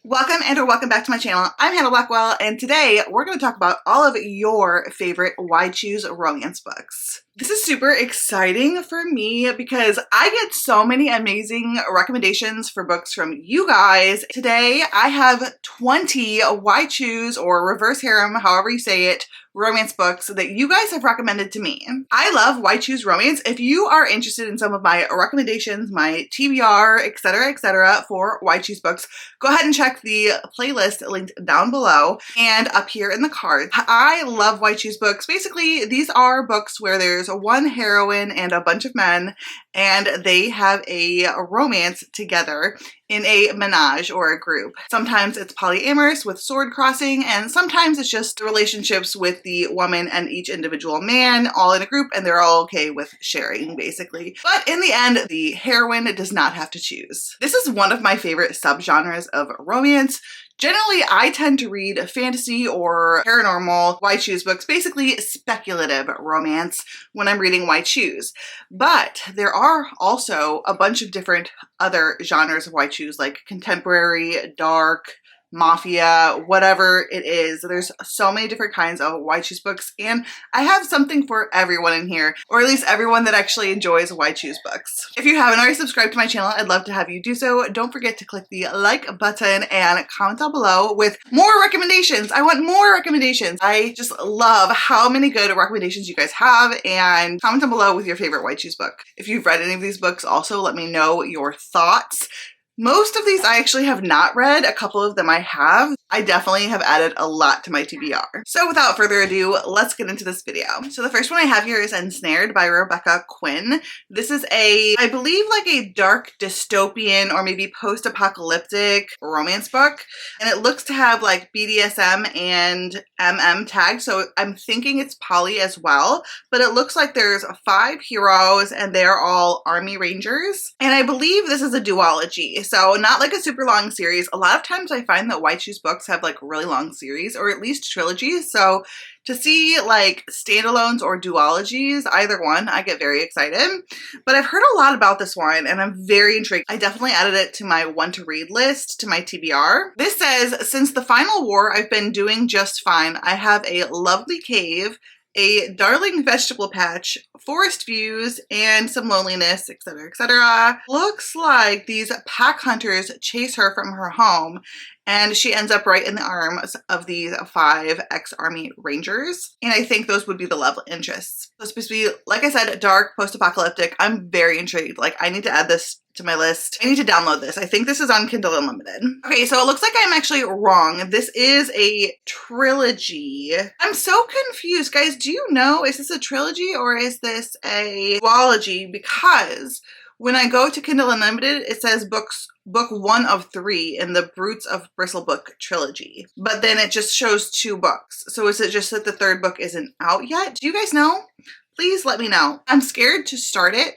Welcome and or welcome back to my channel. I'm Hannah Blackwell, and today we're going to talk about all of your favorite Why Choose romance books. This is super exciting for me because I get so many amazing recommendations for books from you guys. Today I have 20 Why Choose or Reverse Harem, however you say it, romance books that you guys have recommended to me. I love Why Choose romance. If you are interested in some of my recommendations, my TBR, etc., for Why Choose books, go ahead and check the playlist linked down below and up here in the card. I love Why Choose books. Basically, these are books where there's one heroine and a bunch of men, and they have a romance together in a menage or a group. Sometimes it's polyamorous with sword crossing, and sometimes it's just relationships with the woman and each individual man all in a group, and they're all okay with sharing, basically. But in the end, the heroine does not have to choose. This is one of my favorite subgenres of romance. Generally, I tend to read fantasy or paranormal Why Choose books, basically speculative romance when I'm reading Why Choose. But there are also a bunch of different other genres of Why Choose, like contemporary, dark, mafia, whatever it is. There's so many different kinds of Why Choose books, and I have something for everyone in here, or at least everyone that actually enjoys Why Choose books. If you haven't already subscribed to my channel, I'd love to have you do so. Don't forget to click the like button and comment down below with more recommendations. I want more recommendations. I just love how many good recommendations you guys have, and comment down below with your favorite Why Choose book. If you've read any of these books, also let me know your thoughts. Most of these I actually have not read. A couple of them I have. I definitely have added a lot to my TBR. So without further ado, let's get into this video. So the first one I have here is Ens Snared by Rebecca Quinn. This is I believe like a dark dystopian or maybe post-apocalyptic romance book. And it looks to have like BDSM and MM tagged. So I'm thinking it's poly as well. But it looks like there's 5 heroes and they're all army rangers. And I believe this is a duology. So not like a super long series. A lot of times I find that Why Choose books have like really long series or at least trilogies. So to see like standalones or duologies, either one, I get very excited. But I've heard a lot about this one and I'm very intrigued. I definitely added it to my want to read list, to my TBR. This says, since the final war, I've been doing just fine. I have a lovely cave, a darling vegetable patch, forest views, and some loneliness, etc., etc. Looks like these pack hunters chase her from her home, and she ends up right in the arms of these 5 ex-army rangers. And I think those would be the love interests. So it's supposed to be, like I said, dark, post-apocalyptic. I'm very intrigued. Like, I need to add this to my list. I need to download this. I think this is on Kindle Unlimited. Okay, so it looks like I'm actually wrong. This is a trilogy. I'm so confused. Guys, do you know, is this a trilogy or is this a duology? Because when I go to Kindle Unlimited, it says book 1 of 3 in the Brutes of Bristlebook trilogy. But then it just shows 2 books. So is it just that the 3rd book isn't out yet? Do you guys know? Please let me know. I'm scared to start it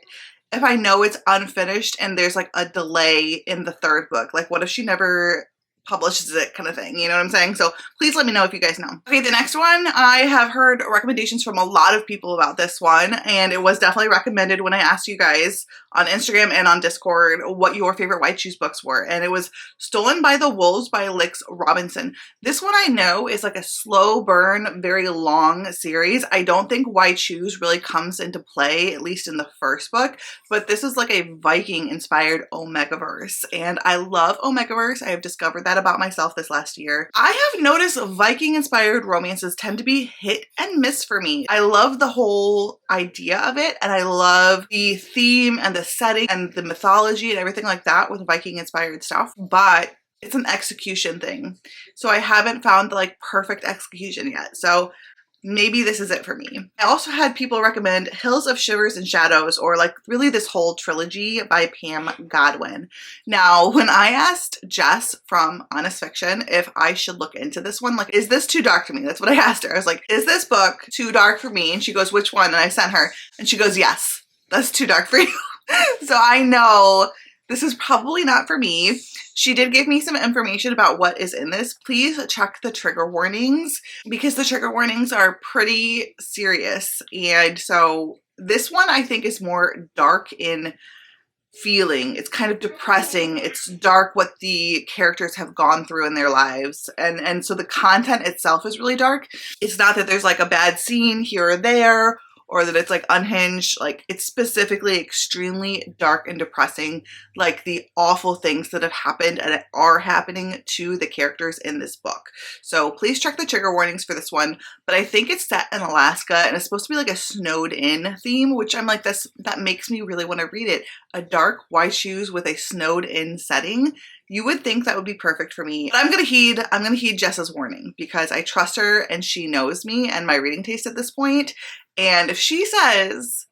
if I know it's unfinished and there's like a delay in the 3rd book. Like what if she never publishes it, kind of thing, you know what I'm saying? So please let me know if you guys know. Okay, the next one, I have heard recommendations from a lot of people about this one, and it was definitely recommended when I asked you guys on Instagram and on Discord what your favorite Why Choose books were, and it was Stolen by the Wolves by Lix Robinson. This one I know is like a slow burn, very long series. I don't think Why Choose really comes into play, at least in the 1st book, but this is like a Viking-inspired Omegaverse, and I love Omegaverse. I have discovered that about myself this last year. I have noticed Viking-inspired romances tend to be hit and miss for me. I love the whole idea of it, and I love the theme and the setting and the mythology and everything like that with Viking-inspired stuff, but it's an execution thing. So I haven't found the like perfect execution yet. So maybe this is it for me. I also had people recommend Hills of Shivers and Shadows, or like really this whole trilogy by Pam Godwin. Now, when I asked Jess from Honest Fiction if I should look into this one, like, is this too dark for me? That's what I asked her. I was like, is this book too dark for me? And she goes, which one? And I sent her, and she goes, yes, that's too dark for you. So I know this is probably not for me. She did give me some information about what is in this. Please check the trigger warnings because the trigger warnings are pretty serious. And so this one I think is more dark in feeling. It's kind of depressing. It's dark what the characters have gone through in their lives. And so the content itself is really dark. It's not that there's like a bad scene here or there, or that it's like unhinged. Like, it's specifically extremely dark and depressing, like the awful things that have happened and are happening to the characters in this book. So please check the trigger warnings for this one. But I think it's set in Alaska and it's supposed to be like a snowed in theme, which I'm like, that makes me really want to read it. A dark white shoes with a snowed in setting. You would think that would be perfect for me. But I'm gonna heed Jessa's warning, because I trust her and she knows me and my reading taste at this point. And if she says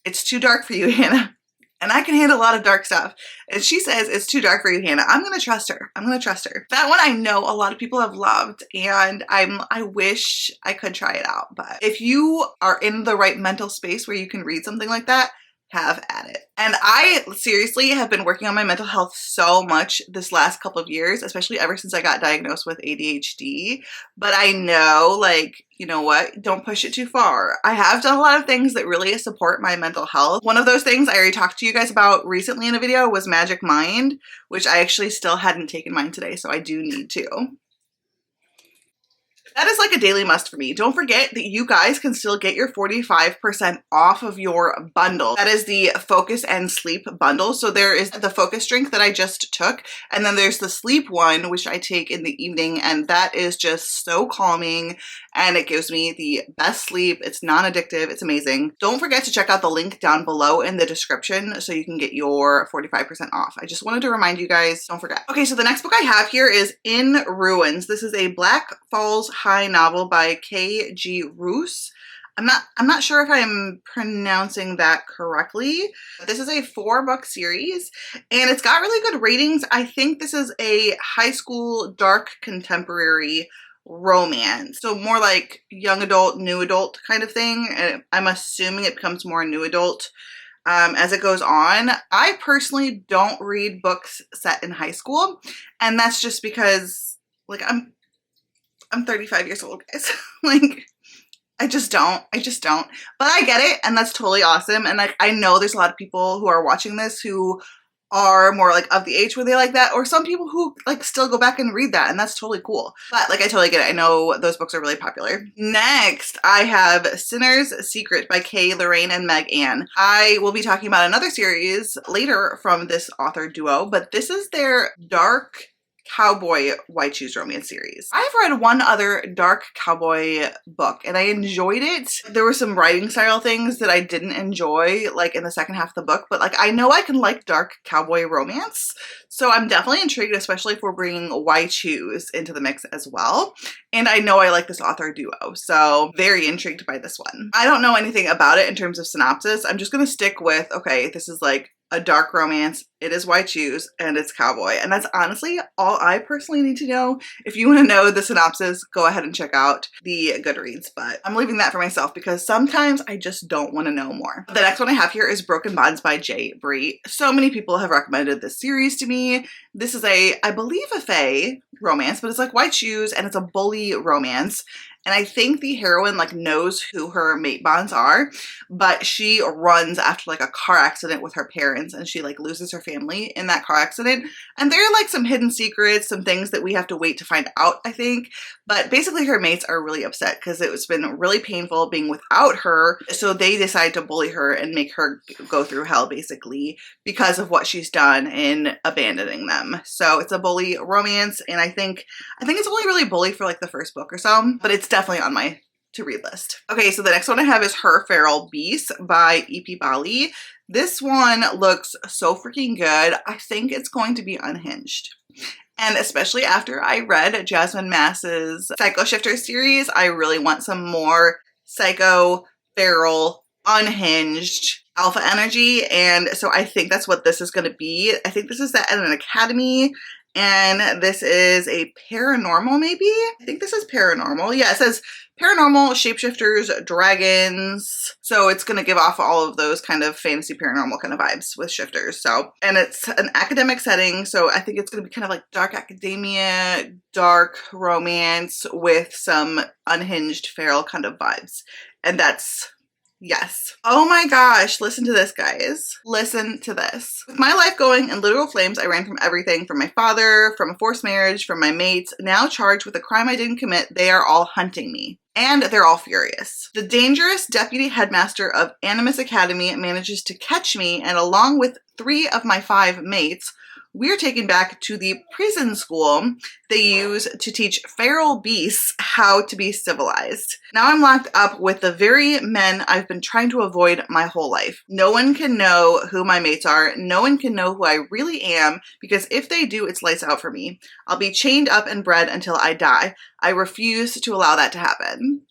it's too dark for you, Hannah, and I can handle a lot of dark stuff, and she says it's too dark for you, Hannah, I'm gonna trust her. I'm gonna trust her. That one I know a lot of people have loved, and I wish I could try it out. But if you are in the right mental space where you can read something like that, have at it. And I seriously have been working on my mental health so much this last couple of years, especially ever since I got diagnosed with ADHD. But I know, like, you know what? Don't push it too far. I have done a lot of things that really support my mental health. One of those things I already talked to you guys about recently in a video was Magic Mind, which I actually still hadn't taken mine today, so I do need to. That is like a daily must for me. Don't forget that you guys can still get your 45% off of your bundle. That is the Focus and Sleep bundle. So there is the focus drink that I just took, and then there's the sleep one, which I take in the evening, and that is just so calming, and it gives me the best sleep. It's non-addictive. It's amazing. Don't forget to check out the link down below in the description so you can get your 45% off. I just wanted to remind you guys, don't forget. Okay, so the next book I have here is In Ruins. This is a Black Falls High novel by K.G. Roos. I'm not sure if I'm pronouncing that correctly. This is a 4-book series and it's got really good ratings. I think this is a high school dark contemporary romance. So more like young adult, new adult kind of thing. And I'm assuming it becomes more new adult as it goes on. I personally don't read books set in high school, and that's just because, like, I'm 35 years old, guys. Like, I just don't. But I get it, and that's totally awesome. And like, I know there's a lot of people who are watching this who are more like of the age where they like that, or some people who like still go back and read that, and that's totally cool. But like, I totally get it. I know those books are really popular. Next, I have Sinner's Secret by Kay Lorraine and Meg Ann. I will be talking about another series later from this author duo, but this is their dark cowboy white shoes romance series. I've read one other dark cowboy book and I enjoyed it. There were some writing style things that I didn't enjoy, like in the second half of the book, but like, I know I can like dark cowboy romance. So I'm definitely intrigued, especially if we're bringing white shoes into the mix as well. And I know I like this author duo, so very intrigued by this one. I don't know anything about it in terms of synopsis. I'm just gonna stick with, okay, this is like a dark romance, it is white shoes, and it's cowboy. And that's honestly all I personally need to know. If you want to know the synopsis, go ahead and check out the Goodreads, but I'm leaving that for myself because sometimes I just don't want to know more. The next one I have here is Broken Bonds by J. Bree. So many people have recommended this series to me. This is I believe a fae romance, but it's like white shoes and it's a bully romance. And I think the heroine like knows who her mate bonds are, but she runs after like a car accident with her parents and she like loses her family in that car accident. And there are like some hidden secrets, some things that we have to wait to find out, I think. But basically her mates are really upset because it's been really painful being without her. So they decide to bully her and make her go through hell basically because of what she's done in abandoning them. So it's a bully romance, and I think it's only really bully for like the first book or so, but it's definitely on my to read list. Okay, so the next one I have is Her Feral Beast by E.P. Bali. This one looks so freaking good. I think it's going to be unhinged. And especially after I read Jasmine Mass's Psycho Shifters series, I really want some more psycho, feral, unhinged alpha energy. And so I think that's what this is going to be. I think this is set at an academy. And this is a paranormal, maybe? I think this is paranormal. Yeah, it says paranormal, shapeshifters, dragons. So it's going to give off all of those kind of fantasy paranormal kind of vibes with shifters. So, and it's an academic setting. So I think it's going to be kind of like dark academia, dark romance with some unhinged feral kind of vibes. And that's Yes. Oh my gosh, listen to this, guys. Listen to this. With my life going in literal flames, I ran from everything, from my father, from a forced marriage, from my mates. Now charged with a crime I didn't commit, they are all hunting me. And they're all furious. The dangerous deputy headmaster of Animus Academy manages to catch me, and along with 3 of my 5 mates, we're taken back to the prison school they use to teach feral beasts how to be civilized. Now I'm locked up with the very men I've been trying to avoid my whole life. No one can know who my mates are. No one can know who I really am, because if they do, it's lights out for me. I'll be chained up and bred until I die. I refuse to allow that to happen.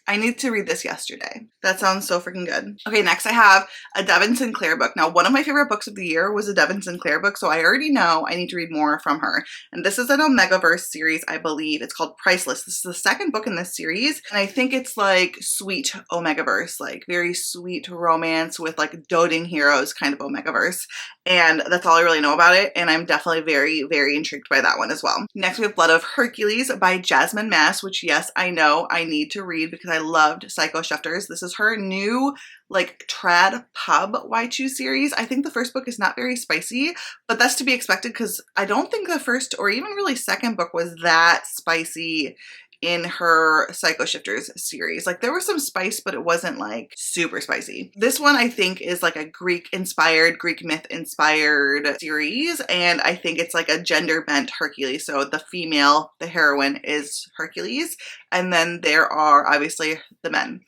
I need to read this yesterday. That sounds so freaking good. Okay, next I have a Devin Sinclair book. Now, one of my favorite books of the year was a Devin Sinclair book, so I already know I need to read more from her. And this is an Omegaverse series, I believe. It's called Priceless. This is the second book in this series, and I think it's like sweet Omegaverse, like very sweet romance with like doting heroes kind of Omegaverse. And that's all I really know about it, and I'm definitely very, very intrigued by that one as well. Next, we have Blood of Hercules by Jasmine Mass, which, yes, I know I need to read because I loved Psycho Shifters. This is her new like trad pub YQ series. I think the first book is not very spicy, but that's to be expected because I don't think the first or even really second book was that spicy in her Psycho Shifters series. Like there was some spice, but it wasn't like super spicy. This one I think is like a Greek myth inspired series, and I think it's like a gender bent Hercules. So the female, the heroine, is Hercules, and then there are obviously the men.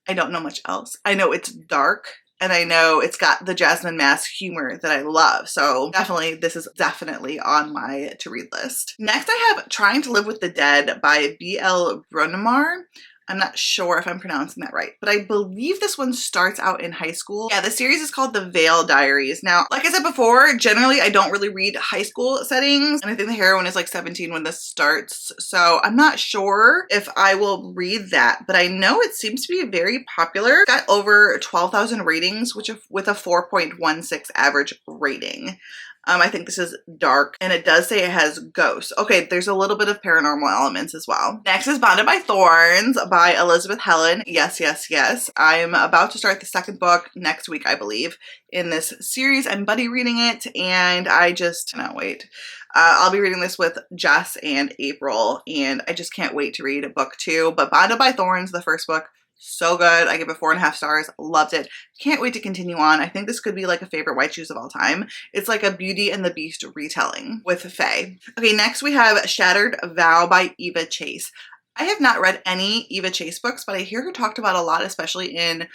I don't know much else. I know it's dark, and I know it's got the Jasmine Mass humor that I love. So definitely, this is definitely on my to-read list. Next, I have Trying to Live with the Dead by B.L. Brunnemar. I'm not sure if I'm pronouncing that right, but I believe this one starts out in high school. Yeah, the series is called The Veil Diaries. Now, like I said before, generally I don't really read high school settings, and I think the heroine is like 17 when this starts, so I'm not sure if I will read that, but I know it seems to be very popular. It got over 12,000 ratings, which with a 4.16 average rating. I think this is dark, and it does say it has ghosts. Okay, there's a little bit of paranormal elements as well. Next is Bonda by Thorns by Elizabeth Helen. Yes, yes, yes. I'm about to start the second book next week, I believe, in this series. I'm buddy reading it, and I just cannot wait. I'll be reading this with Jess and April, and I just can't wait to read book 2. But Bonda by Thorns, the first book, so good. I give it 4.5 stars. Loved it. Can't wait to continue on. I think this could be like a favorite white shoes of all time. It's like a Beauty and the Beast retelling with Faye. Okay, next we have Shattered Vow by Eva Chase. I have not read any Eva Chase books, but I hear her talked about a lot, especially in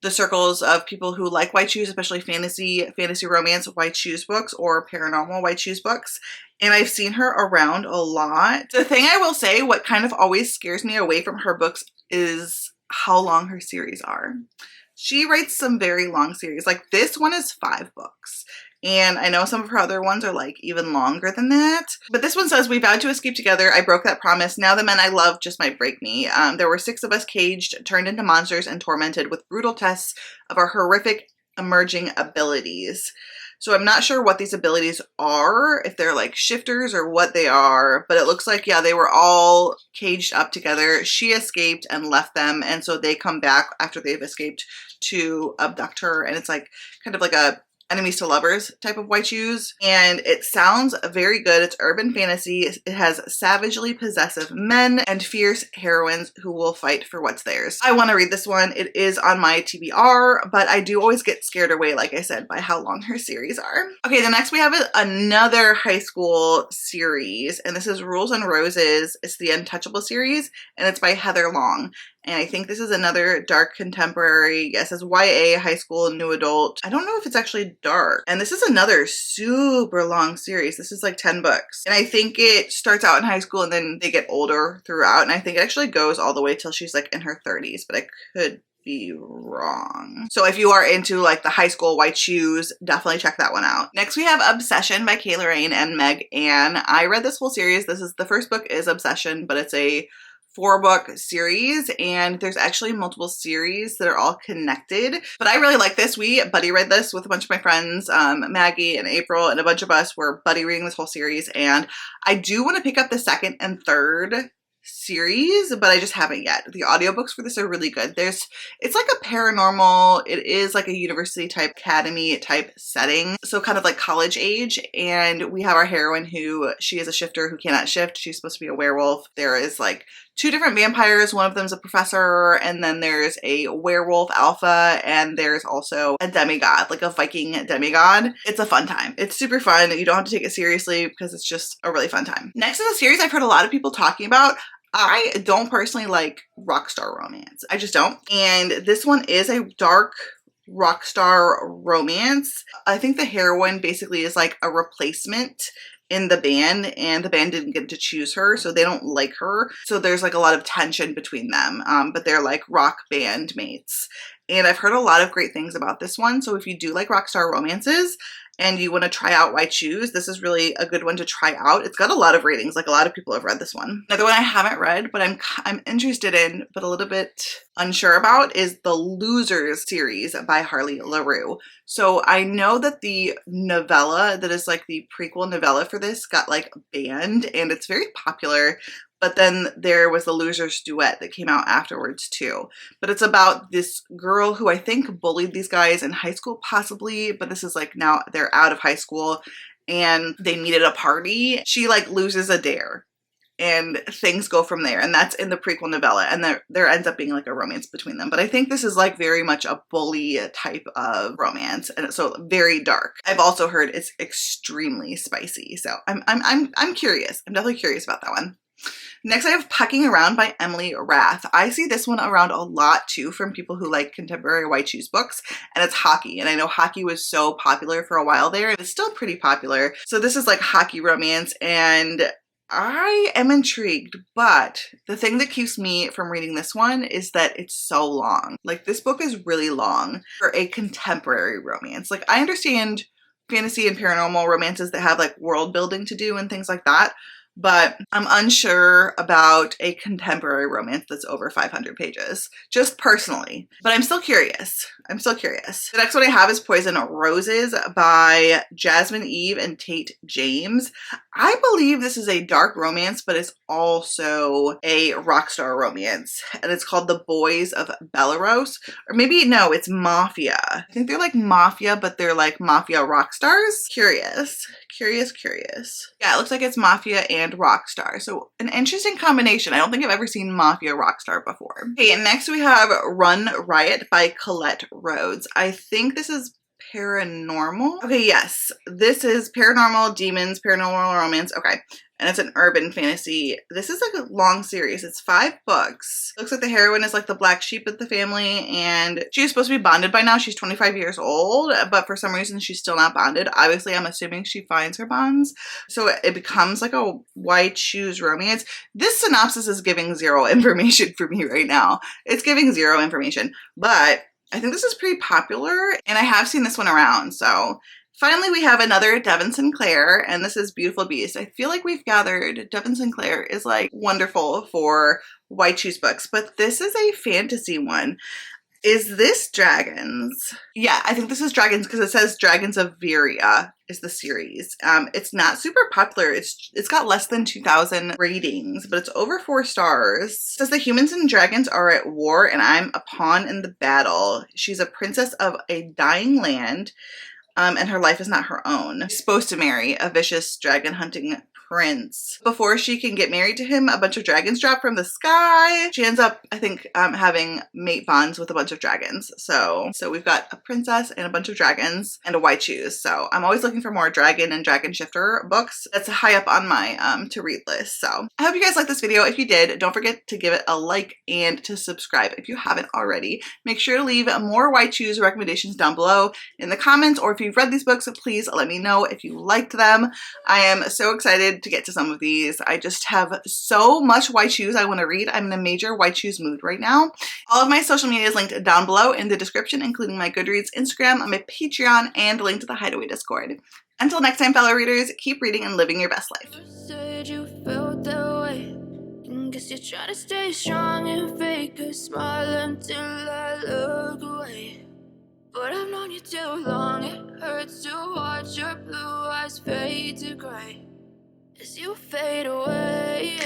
the circles of people who like white shoes, especially fantasy romance white shoes books or paranormal white shoes books. And I've seen her around a lot. The thing I will say, what kind of always scares me away from her books is how long her series are. She writes some very long series. Like this one is 5 books. And I know some of her other ones are like even longer than that. But this one says, we vowed to escape together. I broke that promise. Now the men I love just might break me. There were 6 of us caged, turned into monsters, and tormented with brutal tests of our horrific emerging abilities. So I'm not sure what these abilities are, if they're like shifters or what they are, but it looks like, yeah, they were all caged up together. She escaped and left them, and so they come back after they've escaped to abduct her, and it's like kind of like a enemies to lovers type of white shoes, and it sounds very good. It's urban fantasy. It has savagely possessive men and fierce heroines who will fight for what's theirs. I want to read this one. It is on my TBR, but I do always get scared away, like I said, by how long her series are. Okay, the next we have another high school series, and this is Rules and Roses. It's the Untouchable series, and it's by Heather Long. And I think this is another dark contemporary, yes, it's YA, high school, new adult. I don't know if it's actually dark. And this is another super long series. This is like 10 books. And I think it starts out in high school and then they get older throughout. And I think it actually goes all the way till she's like in her 30s, but I could be wrong. So if you are into like the high school white shoes, definitely check that one out. Next we have Obsession by Kay Lorraine and Meg Ann. I read this whole series. The first book is Obsession, but it's a 4-book series, and there's actually multiple series that are all connected. But I really like this. We buddy read this with a bunch of my friends, Maggie and April, and a bunch of us were buddy reading this whole series, and I do want to pick up the second and third series, but I just haven't yet. The audiobooks for this are really good. It's like a paranormal, it is like a university type, academy type setting, so kind of like college age, and we have our heroine who, she is a shifter who cannot shift. She's supposed to be a werewolf. There is like 2 different vampires, one of them is a professor, and then there's a werewolf alpha, and there's also a demigod, like a Viking demigod. It's a fun time. It's super fun. You don't have to take it seriously because it's just a really fun time. Next is a series I've heard a lot of people talking about. I don't personally like rock star romance. I just don't. And this one is a dark rock star romance. I think the heroine basically is like a replacement in the band, and the band didn't get to choose her, so they don't like her. So there's like a lot of tension between them, but they're like rock band mates. And I've heard a lot of great things about this one. So if you do like rock star romances and you want to try out Why Choose, this is really a good one to try out. It's got a lot of ratings. Like a lot of people have read this one. Another one I haven't read, but I'm interested in, but a little bit unsure about, is the Losers series by Harley LaRue. So I know that the novella that is like the prequel novella for this got like banned, and it's very popular. But then there was the Losers duet that came out afterwards too. But it's about this girl who I think bullied these guys in high school possibly, but this is like now they're out of high school and they meet at a party. She like loses a dare and things go from there. And that's in the prequel novella. And there ends up being like a romance between them. But I think this is like very much a bully type of romance. And so very dark. I've also heard it's extremely spicy. So I'm curious. I'm definitely curious about that one. Next, I have Pucking Around by Emily Rath. I see this one around a lot too from people who like contemporary Why Choose books, and it's hockey. And I know hockey was so popular for a while there, and it's still pretty popular. So this is like hockey romance, and I am intrigued, but the thing that keeps me from reading this one is that it's so long. Like this book is really long for a contemporary romance. Like I understand fantasy and paranormal romances that have like world building to do and things like that, but I'm unsure about a contemporary romance that's over 500 pages, just personally. But I'm still curious. I'm still curious. The next one I have is Poison Roses by Jasmine Eve and Tate James. I believe this is a dark romance, but it's also a rock star romance. And it's called The Boys of Belarus. Or maybe, no, it's Mafia. I think they're like Mafia, but they're like Mafia rock stars. Curious. Yeah, it looks like it's Mafia and Rockstar. So an interesting combination. I don't think I've ever seen Mafia Rockstar before. Okay, and next we have Run Riot by Colette Rhodes. I think this is paranormal. Okay, yes. This is paranormal, demons, paranormal romance. Okay. And it's an urban fantasy. This is like a long series. It's 5 books. Looks like the heroine is like the black sheep of the family, and she's supposed to be bonded by now. She's 25 years old, but for some reason she's still not bonded. Obviously, I'm assuming she finds her bonds. So it becomes like a Why Choose romance. This synopsis is giving 0 information for me right now. It's giving 0 information, but I think this is pretty popular, and I have seen this one around, so finally, we have another Devin Sinclair, and this is Beautiful Beast. I feel like we've gathered Devin Sinclair is like wonderful for Why Choose books, but this is a fantasy one. Is this dragons? Yeah, I think this is dragons because it says Dragons of Viria is the series. It's not super popular. It's got less than 2,000 ratings, but it's over 4 stars. It says the humans and dragons are at war, and I'm a pawn in the battle. She's a princess of a dying land. And her life is not her own. She's supposed to marry a vicious dragon hunting prince. Before she can get married to him, a bunch of dragons drop from the sky. She ends up, I think, having mate bonds with a bunch of dragons. So we've got a princess and a bunch of dragons and a Why Choose. So I'm always looking for more dragon and dragon shifter books. That's high up on my to read list. So I hope you guys liked this video. If you did, don't forget to give it a like and to subscribe if you haven't already. Make sure to leave more Why Choose recommendations down below in the comments, or if you've read these books, please let me know if you liked them. I am so excited to get to some of these. I just have so much Why Choose I want to read. I'm in a major Why Choose mood right now. All of my social media is linked down below in the description, including my Goodreads, Instagram, my Patreon, and a link to the Hideaway Discord. Until next time, fellow readers, keep reading and living your best life. Said you felt that way. Guess you try to stay strong and fake a smile until I look away. But I've known you too long. It hurts to watch your blue eyes fade to gray as you fade away.